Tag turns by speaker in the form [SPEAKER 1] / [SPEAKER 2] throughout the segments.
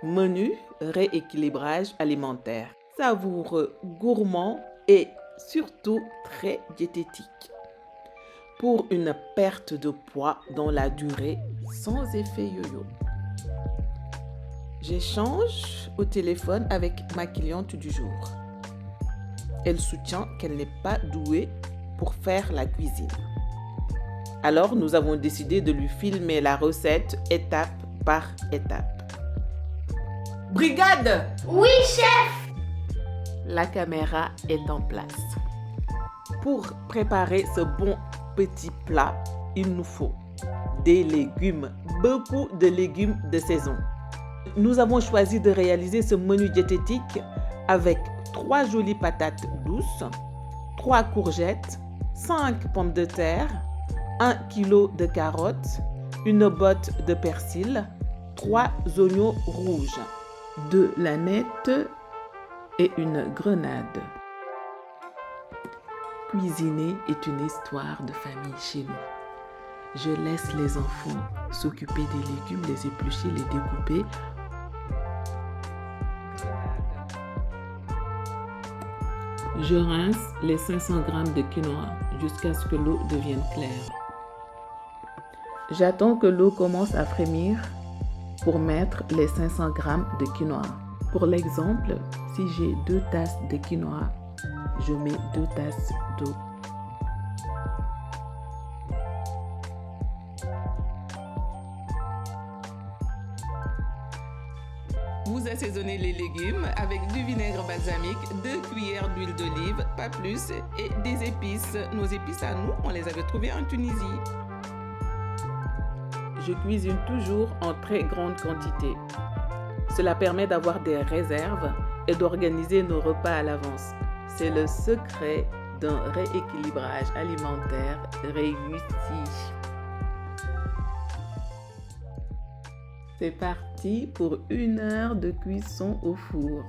[SPEAKER 1] Menu rééquilibrage alimentaire. Savoureux, gourmand et surtout très diététique. Pour une perte de poids dans la durée sans effet yo-yo. J'échange au téléphone avec ma cliente du jour. Elle soutient qu'elle n'est pas douée pour faire la cuisine. Alors nous avons décidé de lui filmer la recette étape par étape. Brigade!
[SPEAKER 2] Oui, chef!
[SPEAKER 1] La caméra est en place. Pour préparer ce bon petit plat, il nous faut des légumes, beaucoup de légumes de saison. Nous avons choisi de réaliser ce menu diététique avec 3 jolies patates douces, 3 courgettes, 5 pommes de terre, 1 kg de carottes, une botte de persil, 3 oignons rouges, de l'aneth et une grenade. Cuisiner est une histoire de famille chez nous. Je laisse les enfants s'occuper des légumes, les éplucher, les découper. Je rince les 500 g de quinoa jusqu'à ce que l'eau devienne claire. J'attends que l'eau commence à frémir pour mettre les 500 g de quinoa. Pour l'exemple, si j'ai 2 tasses de quinoa, je mets 2 tasses d'eau. Vous assaisonnez les légumes avec du vinaigre balsamique, 2 cuillères d'huile d'olive, pas plus, et des épices. Nos épices à nous, on les avait trouvées en Tunisie. Je cuisine toujours en très grande quantité. Cela permet d'avoir des réserves et d'organiser nos repas à l'avance. C'est le secret d'un rééquilibrage alimentaire réussi. C'est parti pour 1 heure de cuisson au four.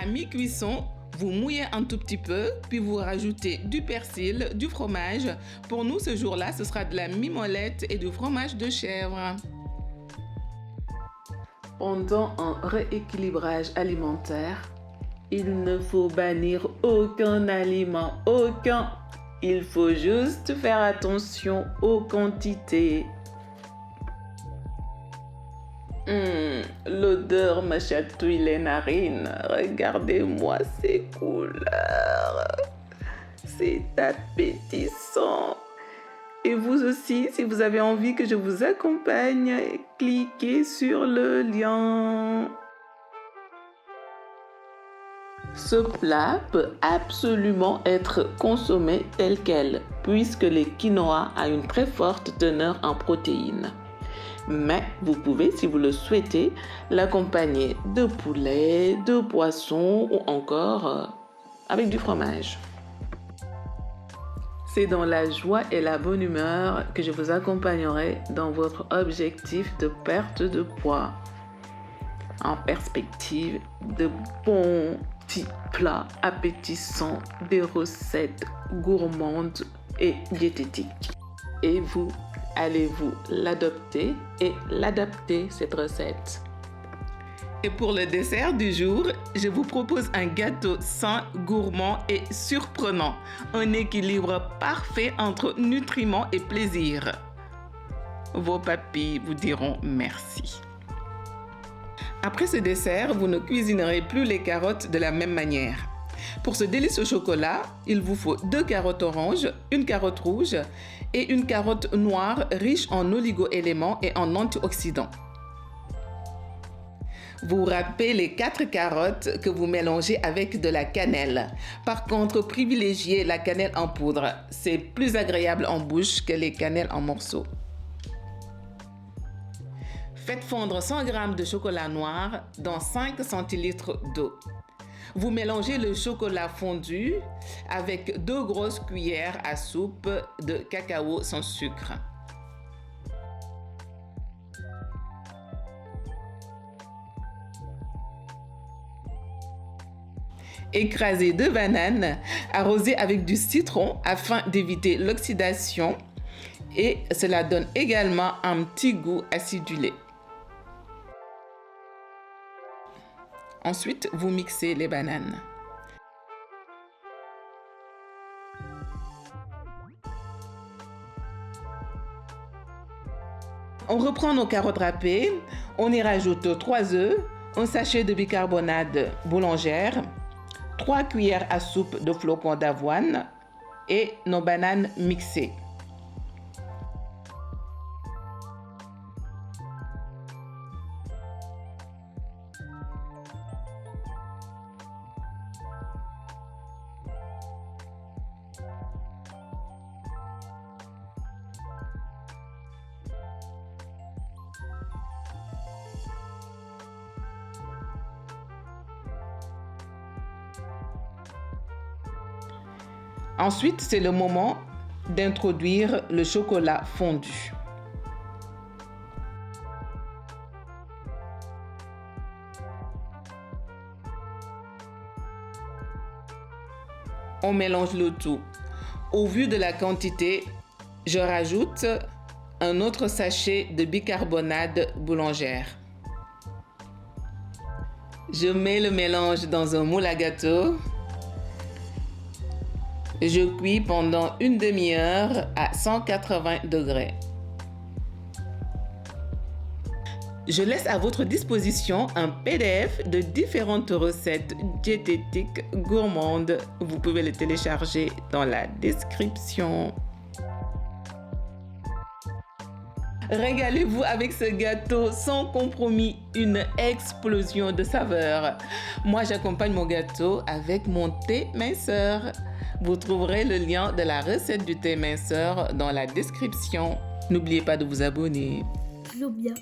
[SPEAKER 1] À mi-cuisson, vous mouillez un tout petit peu, puis vous rajoutez du persil, du fromage. Pour nous, ce jour-là, ce sera de la mimolette et du fromage de chèvre. Pendant un rééquilibrage alimentaire, il ne faut bannir aucun aliment, aucun. Il faut juste faire attention aux quantités. L'odeur me chatouille les narines. Regardez-moi ces couleurs. C'est appétissant. Et vous aussi, si vous avez envie que je vous accompagne, cliquez sur le lien. Ce plat peut absolument être consommé tel quel, puisque le quinoa a une très forte teneur en protéines. Mais vous pouvez, si vous le souhaitez, l'accompagner de poulet, de poisson ou encore avec du fromage. C'est dans la joie et la bonne humeur que je vous accompagnerai dans votre objectif de perte de poids. En perspective de bons petits plats appétissants, des recettes gourmandes et diététiques. Et vous, allez-vous l'adopter et l'adapter, cette recette? Et pour le dessert du jour, je vous propose un gâteau sain, gourmand et surprenant. Un équilibre parfait entre nutriments et plaisir. Vos papilles vous diront merci. Après ce dessert, vous ne cuisinerez plus les carottes de la même manière. Pour ce délice au chocolat, il vous faut 2 carottes oranges, 1 carotte rouge et 1 carotte noire riche en oligo-éléments et en antioxydants. Vous râpez les 4 carottes que vous mélangez avec de la cannelle. Par contre, privilégiez la cannelle en poudre. C'est plus agréable en bouche que les cannelles en morceaux. Faites fondre 100 g de chocolat noir dans 5 centilitres d'eau. Vous mélangez le chocolat fondu avec 2 grosses cuillères à soupe de cacao sans sucre. Écrasez 2 bananes, arrosez avec du citron afin d'éviter l'oxydation et cela donne également un petit goût acidulé. Ensuite, vous mixez les bananes. On reprend nos carottes râpées, on y rajoute 3 œufs, un sachet de bicarbonate boulangère, 3 cuillères à soupe de flocons d'avoine et nos bananes mixées. Ensuite, c'est le moment d'introduire le chocolat fondu. On mélange le tout. Au vu de la quantité, je rajoute un autre sachet de bicarbonate boulangère. Je mets le mélange dans un moule à gâteau. Je cuis pendant une demi-heure à 180 degrés. Je laisse à votre disposition un PDF de différentes recettes diététiques gourmandes. Vous pouvez les télécharger dans la description. Régalez-vous avec ce gâteau sans compromis, une explosion de saveurs. Moi, j'accompagne mon gâteau avec mon thé minceur. Vous trouverez le lien de la recette du thé minceur dans la description. N'oubliez pas de vous abonner.
[SPEAKER 2] Toujours bien.